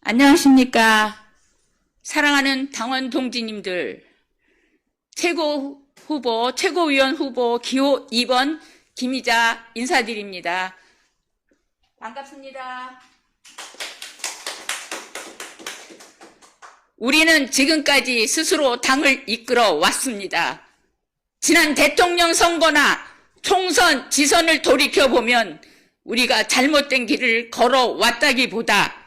안녕하십니까. 사랑하는 당원 동지님들, 최고위원 후보 기호 2번 김희자 인사드립니다. 반갑습니다. 우리는 지금까지 스스로 당을 이끌어 왔습니다. 지난 대통령 선거나 총선, 지선을 돌이켜보면 우리가 잘못된 길을 걸어왔다기보다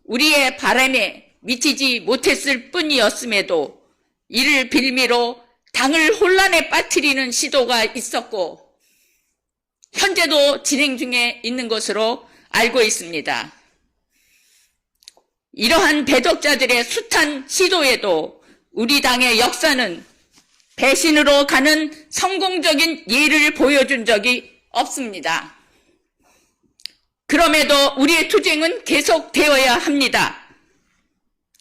우리의 바람에 미치지 못했을 뿐이었음에도 이를 빌미로 당을 혼란에 빠뜨리는 시도가 있었고 현재도 진행 중에 있는 것으로 알고 있습니다. 이러한 배덕자들의 숱한 시도에도 우리 당의 역사는 배신으로 가는 성공적인 예를 보여준 적이 없습니다. 그럼에도 우리의 투쟁은 계속되어야 합니다.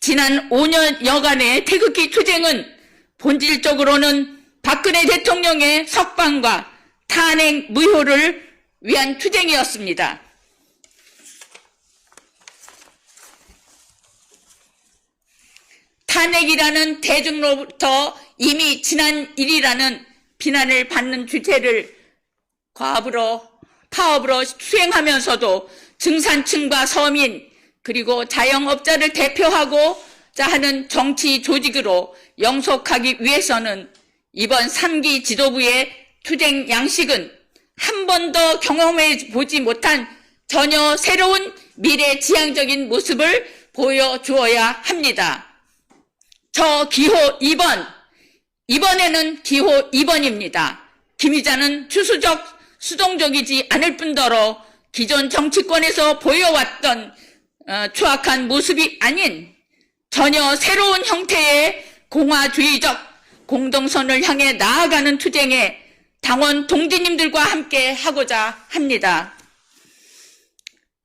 지난 5년여간의 태극기 투쟁은 본질적으로는 박근혜 대통령의 석방과 탄핵 무효를 위한 투쟁이었습니다. 탄핵이라는 대중로부터 이미 지난 일이라는 비난을 받는 주체를 파업으로 수행하면서도 증산층과 서민 그리고 자영업자를 대표하고자 하는 정치 조직으로 영속하기 위해서는 이번 3기 지도부의 투쟁 양식은 한 번도 경험해 보지 못한 전혀 새로운 미래지향적인 모습을 보여주어야 합니다. 저 기호 2번, 이번에는 기호 2번입니다. 김희자는 수동적이지 않을 뿐더러 기존 정치권에서 보여왔던 추악한 모습이 아닌 전혀 새로운 형태의 공화주의적 공동선을 향해 나아가는 투쟁에 당원 동지님들과 함께 하고자 합니다.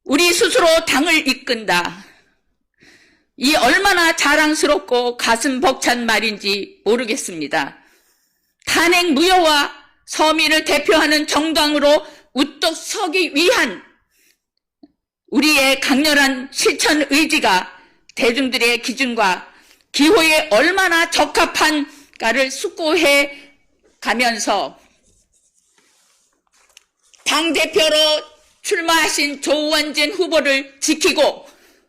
우리 스스로 당을 이끈다. 이 얼마나 자랑스럽고 가슴 벅찬 말인지 모르겠습니다. 탄핵 무효와 서민을 대표하는 정당으로 우뚝 서기 위한 우리의 강렬한 실천 의지가 대중들의 기준과 기호에 얼마나 적합한가를 숙고해 가면서 당대표로 출마하신 조원진 후보를 지키고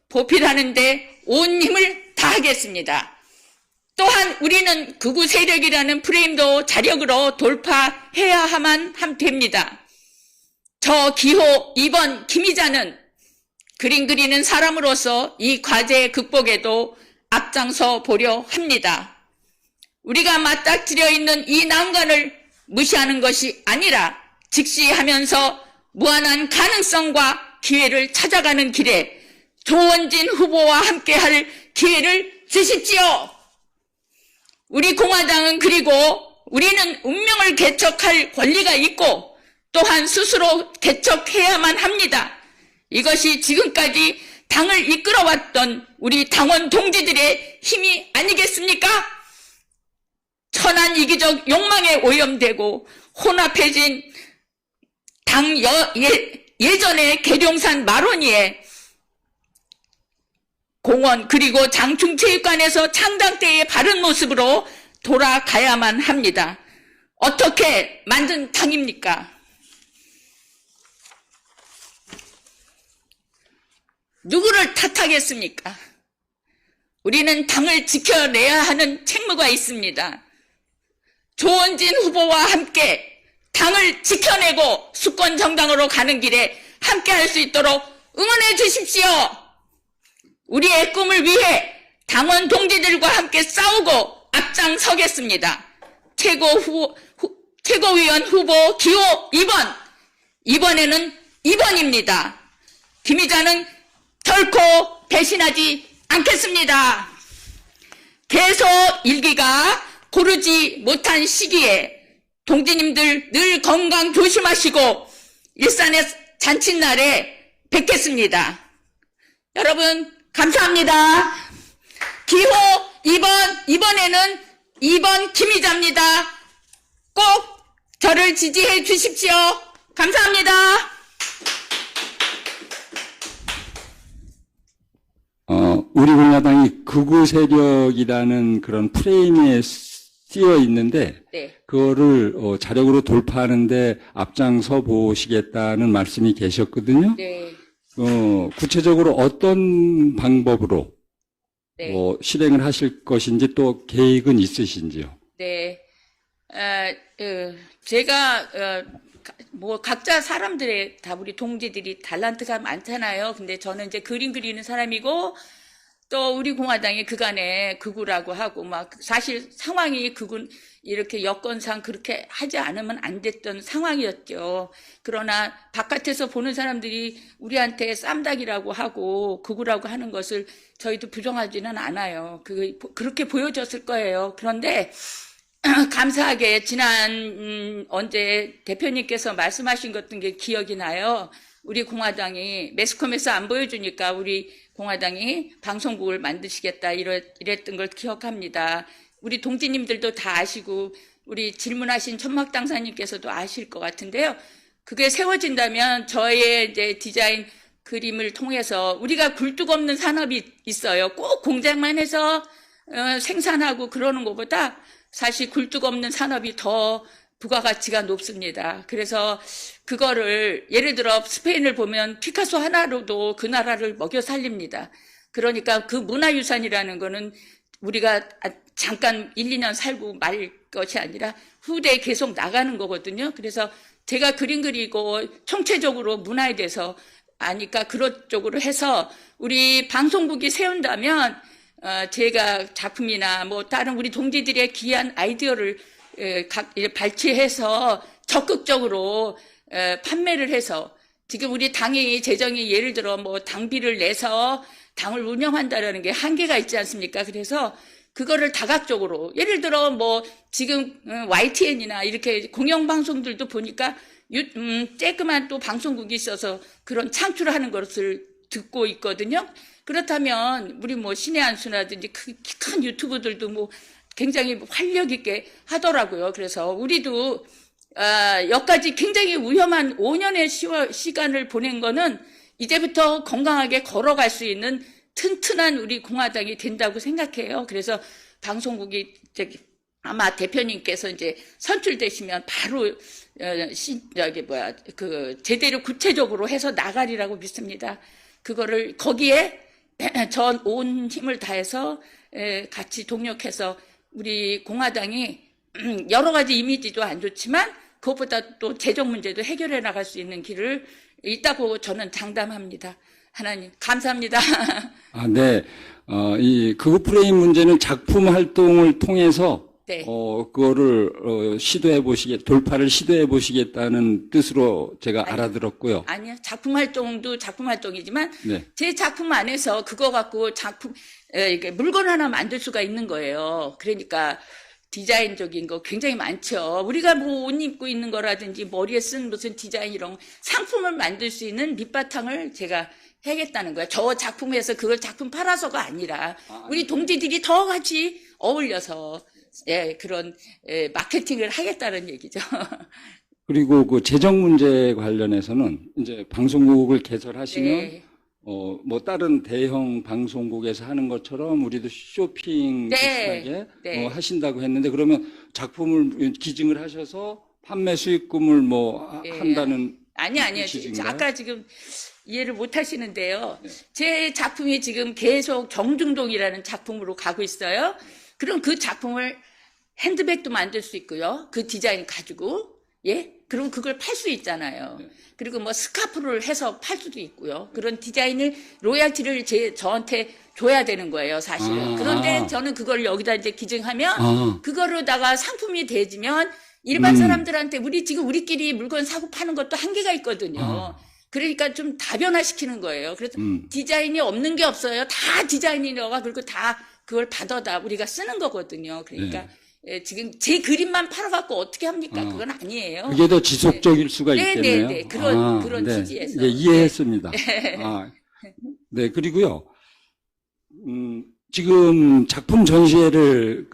보필하는 데 온 힘을 다하겠습니다. 또한 우리는 극우 세력이라는 프레임도 자력으로 돌파해야만 됩니다. 저 기호 2번 김희자는 그림 그리는 사람으로서 이 과제 극복에도 앞장서 보려 합니다. 우리가 맞닥뜨려 있는 이 난관을 무시하는 것이 아니라 직시하면서 무한한 가능성과 기회를 찾아가는 길에 조원진 후보와 함께할 기회를 주십시오. 우리 공화당은 그리고 우리는 운명을 개척할 권리가 있고 또한 스스로 개척해야만 합니다. 이것이 지금까지 당을 이끌어왔던 우리 당원 동지들의 힘이 아니겠습니까? 천한 이기적 욕망에 오염되고 혼합해진 당 예전의 계룡산 마로니에 공원 그리고 장충체육관에서 창당 때의 바른 모습으로 돌아가야만 합니다. 어떻게 만든 당입니까? 누구를 탓하겠습니까? 우리는 당을 지켜내야 하는 책무가 있습니다. 조원진 후보와 함께 당을 지켜내고 수권 정당으로 가는 길에 함께 할 수 있도록 응원해 주십시오. 우리의 꿈을 위해 당원 동지들과 함께 싸우고 앞장서겠습니다. 최고위원 후보 기호 2번, 이번에는 2번입니다. 김희자는 결코 배신하지 않겠습니다. 계속 일기가 고르지 못한 시기에 동지님들 늘 건강 조심하시고 일산의 잔칫날에 뵙겠습니다. 여러분 감사합니다. 기호 2번, 이번에는 2번 김희자입니다. 꼭 저를 지지해 주십시오. 감사합니다. 극우 세력이라는 그런 프레임에 쓰여 있는데 네. 그거를 자력으로 돌파하는데 앞장서 보시겠다는 말씀이 계셨거든요. 네. 구체적으로 어떤 방법으로 네. 실행을 하실 것인지 또 계획은 있으신지요? 네. 제가, 각자 사람들의 다 우리 동지들이 달란트가 많잖아요. 근데 저는 이제 그림 그리는 사람이고, 또 우리 공화당이 그간에 극우라고 하고, 사실 상황이 극우, 이렇게 여건상 그렇게 하지 않으면 안 됐던 상황이었죠. 그러나 바깥에서 보는 사람들이 우리한테 쌈닭이라고 하고, 극우라고 하는 것을 저희도 부정하지는 않아요. 그렇게 보여졌을 거예요. 그런데, 감사하게 언제 대표님께서 말씀하신 것던 게 기억이 나요. 우리 공화당이 매스컴에서 안 보여주니까 우리 공화당이 방송국을 만드시겠다 이랬던 걸 기억합니다. 우리 동지님들도 다 아시고 우리 질문하신 천막당사님께서도 아실 것 같은데요. 그게 세워진다면 저의 이제 디자인 그림을 통해서 우리가 굴뚝 없는 산업이 있어요. 꼭 공장만 해서 생산하고 그러는 것보다 사실 굴뚝 없는 산업이 더 부가가치가 높습니다. 그래서 그거를 예를 들어 스페인을 보면 피카소 하나로도 그 나라를 먹여 살립니다. 그러니까 그 문화유산이라는 거는 우리가 잠깐 1, 2년 살고 말 것이 아니라 후대에 계속 나가는 거거든요. 그래서 제가 그림 그리고 총체적으로 문화에 대해서 아니까 그런 쪽으로 해서 우리 방송국이 세운다면 제가 작품이나 다른 우리 동지들의 귀한 아이디어를 발췌해서 적극적으로 판매를 해서 지금 우리 당이 재정이 예를 들어 당비를 내서 당을 운영한다라는 게 한계가 있지 않습니까? 그래서 그거를 다각적으로 예를 들어 지금 YTN이나 이렇게 공영방송들도 보니까 쬐끄만 또 방송국이 있어서 그런 창출하는 것을 듣고 있거든요. 그렇다면 우리 신의 한수라든지 큰 유튜브들도 굉장히 활력 있게 하더라고요. 그래서 우리도 여기까지 굉장히 위험한 5년의 시간을 보낸 거는 이제부터 건강하게 걸어갈 수 있는 튼튼한 우리 공화당이 된다고 생각해요. 그래서 방송국이 아마 대표님께서 이제 선출되시면 바로 제대로 구체적으로 해서 나가리라고 믿습니다. 그거를 거기에 전 온 힘을 다해서 같이 동력해서 우리 공화당이 여러 가지 이미지도 안 좋지만 그것보다 또 재정 문제도 해결해 나갈 수 있는 길을 있다고 저는 장담합니다. 하나님 감사합니다. 네. 이 극우 프레임 문제는 작품 활동을 통해서 네. 그거를 돌파를 시도해 보시겠다는 뜻으로 제가 알아들었고요. 아니요. 작품 활동도 작품 활동이지만 네. 제 작품 안에서 그거 갖고 이게 물건 하나 만들 수가 있는 거예요. 그러니까 디자인적인 거 굉장히 많죠. 우리가 옷 입고 있는 거라든지 머리에 쓴 무슨 디자인 이런 상품을 만들 수 있는 밑바탕을 제가 해야겠다는 거야. 저 작품에서 그걸 작품 팔아서가 아니라 우리 동지들이 더 같이 어울려서 그런 마케팅을 하겠다는 얘기죠. 그리고 그 재정 문제 관련해서는 이제 방송국을 개설하시면 네. 다른 대형 방송국에서 하는 것처럼 우리도 쇼핑 비슷하게 네. 하신다고 했는데 그러면 작품을 기증을 하셔서 판매 수익금을 한다는 아니요. 뜻이신가요? 아까 지금 이해를 못 하시는데요. 제 작품이 지금 계속 정중동이라는 작품으로 가고 있어요. 그럼 그 작품을 핸드백도 만들 수 있고요. 그 디자인 가지고, 그럼 그걸 팔 수 있잖아요. 그리고 스카프를 해서 팔 수도 있고요. 그런 디자인을, 로얄티를 저한테 줘야 되는 거예요, 사실은. 그런데 저는 그걸 여기다 이제 기증하면, 그거로다가 상품이 되지면, 일반 사람들한테 지금 우리끼리 물건 사고 파는 것도 한계가 있거든요. 그러니까 좀 다변화시키는 거예요. 그래서 디자인이 없는 게 없어요. 다 디자인이라고 그리고 다 그걸 받아다 우리가 쓰는 거거든요. 그러니까 지금 제 그림만 팔아갖고 어떻게 합니까? 그건 아니에요. 그게 더 지속적일 수가 있겠네요. 네. 그런 취지에서. 이해했습니다. 네, 그리고요. 지금 작품 전시회를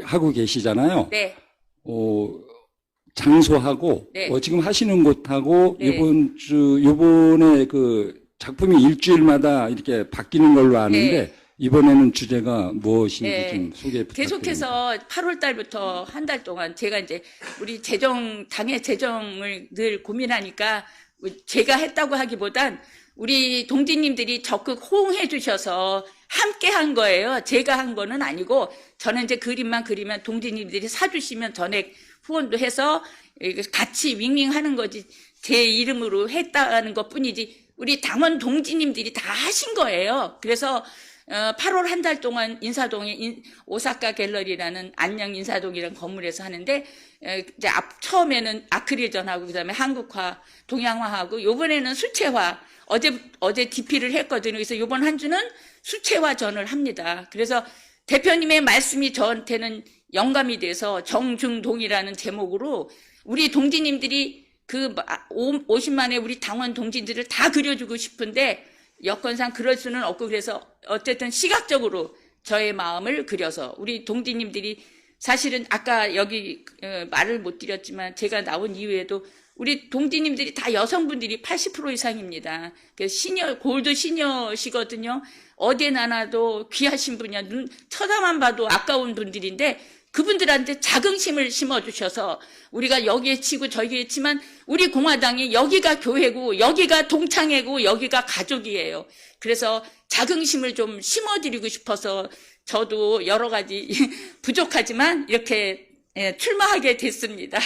하고 계시잖아요. 네. 장소하고 지금 하시는 곳하고 요번에 작품이 일주일마다 이렇게 바뀌는 걸로 아는데 이번에는 주제가 무엇인지 네. 좀 소개 부탁드립니다. 계속해서 8월 달부터 한 달 동안 제가 이제 우리 당의 재정을 늘 고민하니까 제가 했다고 하기보단 우리 동지님들이 적극 호응해 주셔서 함께 한 거예요. 제가 한 거는 아니고 저는 이제 그림만 그리면 동지님들이 사주시면 전액 후원도 해서 같이 윙윙 하는 거지 제 이름으로 했다는 것 뿐이지 우리 당원 동지님들이 다 하신 거예요. 그래서 8월 한 달 동안 인사동에 오사카 갤러리라는 안녕 인사동이라는 건물에서 하는데 이제 처음에는 아크릴전하고 그다음에 한국화, 동양화하고 요번에는 수채화 어제 DP를 했거든요. 그래서 요번 한 주는 수채화전을 합니다. 그래서 대표님의 말씀이 저한테는 영감이 돼서 정중동이라는 제목으로 우리 동지님들이 그 50만의 우리 당원 동지들을 다 그려주고 싶은데 여건상 그럴 수는 없고 그래서 어쨌든 시각적으로 저의 마음을 그려서 우리 동지님들이 사실은 아까 여기 말을 못 드렸지만 제가 나온 이후에도 우리 동지님들이 다 여성분들이 80% 이상입니다. 골드 시니어시거든요. 어디에 나나도 귀하신 분이야. 눈 쳐다만 봐도 아까운 분들인데 그분들한테 자긍심을 심어주셔서 우리가 여기에 치고 저기에 치면 우리 공화당이 여기가 교회고 여기가 동창회고 여기가 가족이에요. 그래서 자긍심을 좀 심어드리고 싶어서 저도 여러 가지 부족하지만 이렇게 출마하게 됐습니다.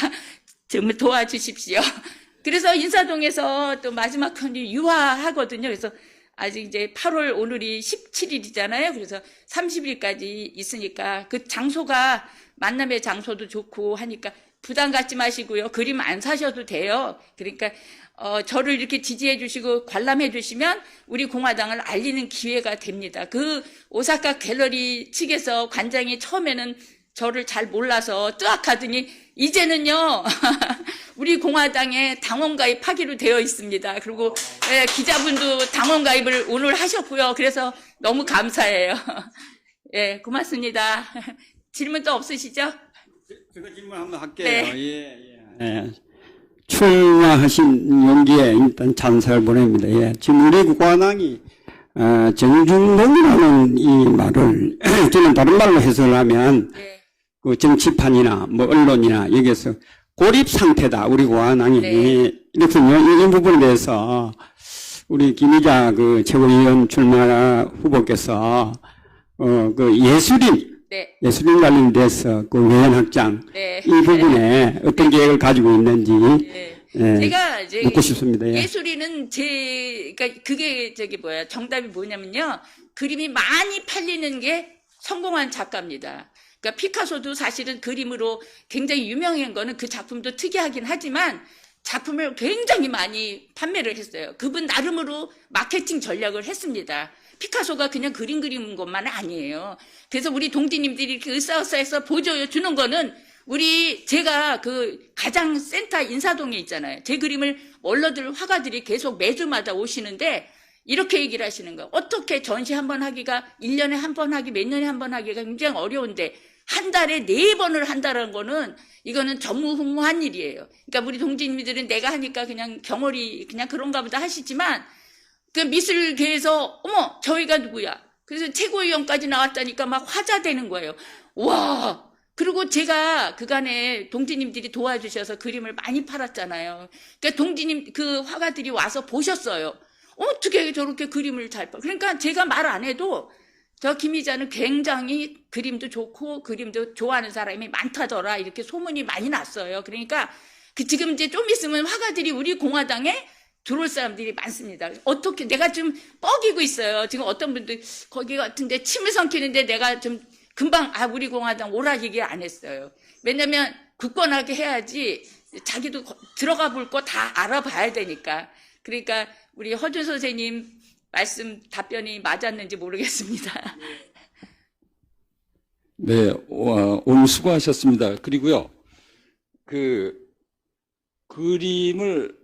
좀 도와주십시오. 그래서 인사동에서 또 마지막 편이 유화하거든요. 그래서 아직 이제 8월 오늘이 17일이잖아요. 그래서 30일까지 있으니까 그 장소가 만남의 장소도 좋고 하니까 부담 갖지 마시고요. 그림 안 사셔도 돼요. 그러니까 저를 이렇게 지지해 주시고 관람해 주시면 우리 공화당을 알리는 기회가 됩니다. 그 오사카 갤러리 측에서 관장이 처음에는 저를 잘 몰라서 뜨악하더니 이제는요 우리 공화당에 당원 가입하기로 되어 있습니다. 그리고 기자분도 당원 가입을 오늘 하셨고요. 그래서 너무 감사해요. 예, 고맙습니다. 질문 또 없으시죠? 제가 질문 한번 할게요. 네. 예. 출마하신 용기에 일단 찬사를 보냅니다. 예. 지금 우리 공화당이 정중동이라는 이 말을 저는 다른 말로 해석을 하면 네. 그 정치판이나 뭐 언론이나 여기서 고립 상태다 우리 공화당이. 네. 이렇군요. 이 부분에 대해서 우리 김희자 그 최고위원 출마 후보께서 그 네. 예술인 관련돼서 그 외연확장 네. 이 부분에 어떤 계획을 가지고 있는지 네. 예, 제가 이제 묻고 싶습니다. 예. 예술인은 그러니까 그게 정답이 뭐냐면요. 그림이 많이 팔리는 게 성공한 작가입니다. 그러니까 피카소도 사실은 그림으로 굉장히 유명한 거는 그 작품도 특이하긴 하지만 작품을 굉장히 많이 판매를 했어요. 그분 나름으로 마케팅 전략을 했습니다. 피카소가 그냥 그림 그리는 것만 아니에요. 그래서 우리 동지님들이 이렇게 으쌰으쌰해서 보여주는 거는 제가 그 가장 센터 인사동에 있잖아요. 제 그림을 원로들 화가들이 계속 매주마다 오시는데 이렇게 얘기를 하시는 거예요. 어떻게 전시 한 번 하기가 1년에 한 번 하기 몇 년에 한 번 하기가 굉장히 어려운데 한 달에 4번을 한다는 거는 이거는 전무후무한 일이에요. 그러니까 우리 동지님들은 내가 하니까 그냥 경월이 그냥 그런가 보다 하시지만 그 미술계에서 어머 저희가 누구야. 그래서 최고위원까지 나왔다니까 막 화자되는 거예요. 와. 그리고 제가 그간에 동지님들이 도와주셔서 그림을 많이 팔았잖아요. 그러니까 그 화가들이 와서 보셨어요. 어떻게 저렇게 그림을 잘 팔. 그러니까 제가 말 안 해도 저 김희자는 굉장히 그림도 좋고 그림도 좋아하는 사람이 많다더라 이렇게 소문이 많이 났어요. 그러니까 지금 이제 좀 있으면 화가들이 우리 공화당에 들어올 사람들이 많습니다. 어떻게 내가 좀 뻐기고 있어요. 지금 어떤 분들 거기 같은데 침을 삼키는데 내가 좀 금방 우리 공화당 오라 얘기 안 했어요. 왜냐면 굳건하게 해야지 자기도 들어가 볼 거 다 알아봐야 되니까. 그러니까 우리 허준 선생님 말씀 답변이 맞았는지 모르겠습니다. 네, 오늘 수고하셨습니다. 그리고요, 그림을,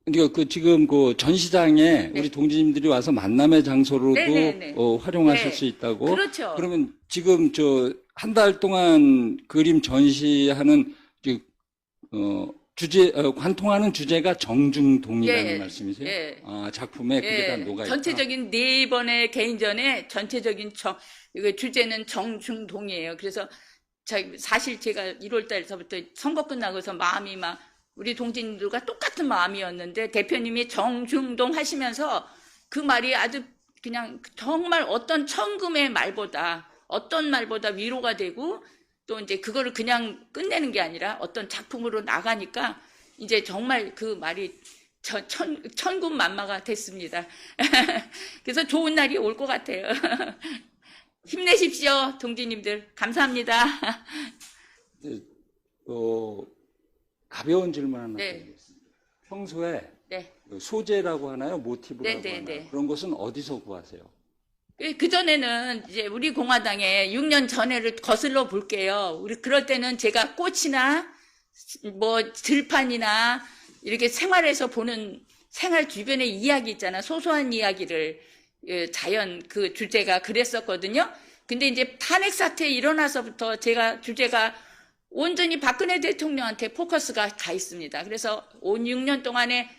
그러니까 지금 그 전시장에 네. 우리 동지님들이 와서 만남의 장소로도 네네네. 활용하실 네. 수 있다고. 그렇죠. 그러면 지금 한 달 동안 그림 전시하는 관통하는 주제가 정중동이라는 예, 말씀이세요? 예. 아, 작품에 그게 다 녹아 있다. 전체적인 네 번의 개인전에 전체적인 이거 주제는 정중동이에요. 그래서 사실 제가 1월 달서부터 선거 끝나고서 마음이 막 우리 동지님들과 똑같은 마음이었는데 대표님이 정중동 하시면서 그 말이 아주 그냥 정말 어떤 천금의 말보다 위로가 되고 또 이제 그거를 그냥 끝내는 게 아니라 어떤 작품으로 나가니까 이제 정말 그 말이 천군만마가 됐습니다. 그래서 좋은 날이 올 것 같아요. 힘내십시오, 동지님들. 감사합니다. 가벼운 질문 하나 네. 드리겠습니다. 평소에 네. 소재라고 하나요? 모티브라고 네, 네, 하나요? 네. 그런 것은 어디서 구하세요? 그전에는 이제 우리 공화당에 6년 전에를 거슬러 볼게요. 우리 그럴 때는 제가 꽃이나 뭐 들판이나 이렇게 생활에서 보는 생활 주변의 이야기 있잖아. 소소한 이야기를 자연 그 주제가 그랬었거든요. 근데 이제 탄핵 사태 일어나서부터 주제가 온전히 박근혜 대통령한테 포커스가 가 있습니다. 그래서 6년 동안에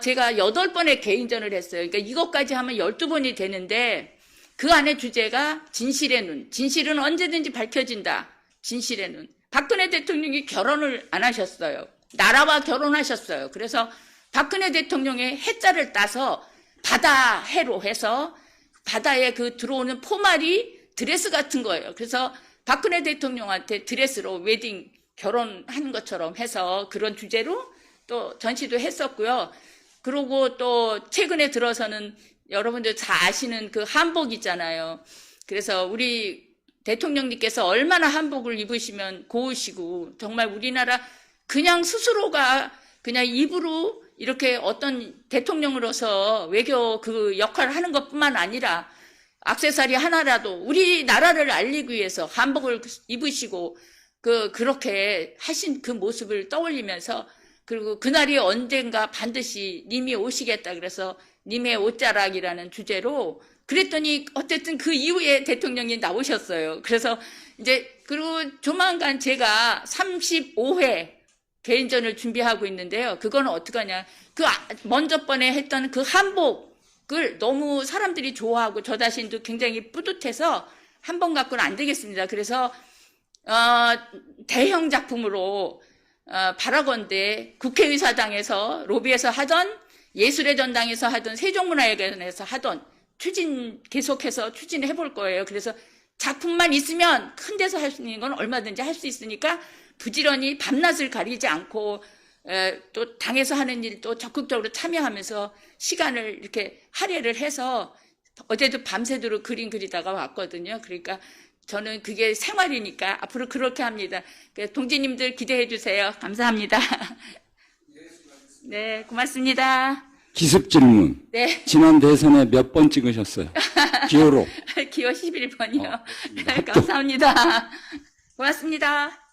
제가 8번의 개인전을 했어요. 그러니까 이것까지 하면 12번이 되는데 그 안에 주제가 진실의 눈. 진실은 언제든지 밝혀진다. 진실의 눈. 박근혜 대통령이 결혼을 안 하셨어요. 나라와 결혼하셨어요. 그래서 박근혜 대통령의 해자를 따서 바다해로 해서 바다에 그 들어오는 포말이 드레스 같은 거예요. 그래서 박근혜 대통령한테 드레스로 웨딩 결혼한 것처럼 해서 그런 주제로 또 전시도 했었고요. 그리고 또 최근에 들어서는 여러분들 잘 아시는 그 한복 있잖아요. 그래서 우리 대통령님께서 얼마나 한복을 입으시면 고우시고 정말 우리나라 그냥 스스로가 그냥 입으로 이렇게 어떤 대통령으로서 외교 그 역할을 하는 것뿐만 아니라 액세서리 하나라도 우리나라를 알리기 위해서 한복을 입으시고 그렇게 하신 그 모습을 떠올리면서 그리고 그날이 언젠가 반드시 님이 오시겠다 그래서 님의 옷자락이라는 주제로 그랬더니 어쨌든 그 이후에 대통령이 나오셨어요. 그래서 이제 그리고 조만간 제가 35회 개인전을 준비하고 있는데요. 그거는 어떡하냐. 먼저 번에 했던 그 한복을 너무 사람들이 좋아하고 저 자신도 굉장히 뿌듯해서 한 번 갖고는 안 되겠습니다. 그래서 대형 작품으로 바라건대 국회의사당에서 로비에서 하던 예술의 전당에서 하던 세종문화회관에서 하던 계속해서 추진해 볼 거예요. 그래서 작품만 있으면 큰 데서 할 수 있는 건 얼마든지 할 수 있으니까 부지런히 밤낮을 가리지 않고 또 당에서 하는 일도 적극적으로 참여하면서 시간을 이렇게 할애를 해서 어제도 밤새도록 그림 그리다가 왔거든요. 그러니까 저는 그게 생활이니까 앞으로 그렇게 합니다. 동지님들 기대해 주세요. 감사합니다. 네, 고맙습니다. 기습 질문. 네. 지난 대선에 몇 번 찍으셨어요? 기호로. 기호 11번이요. 감사합니다. 고맙습니다.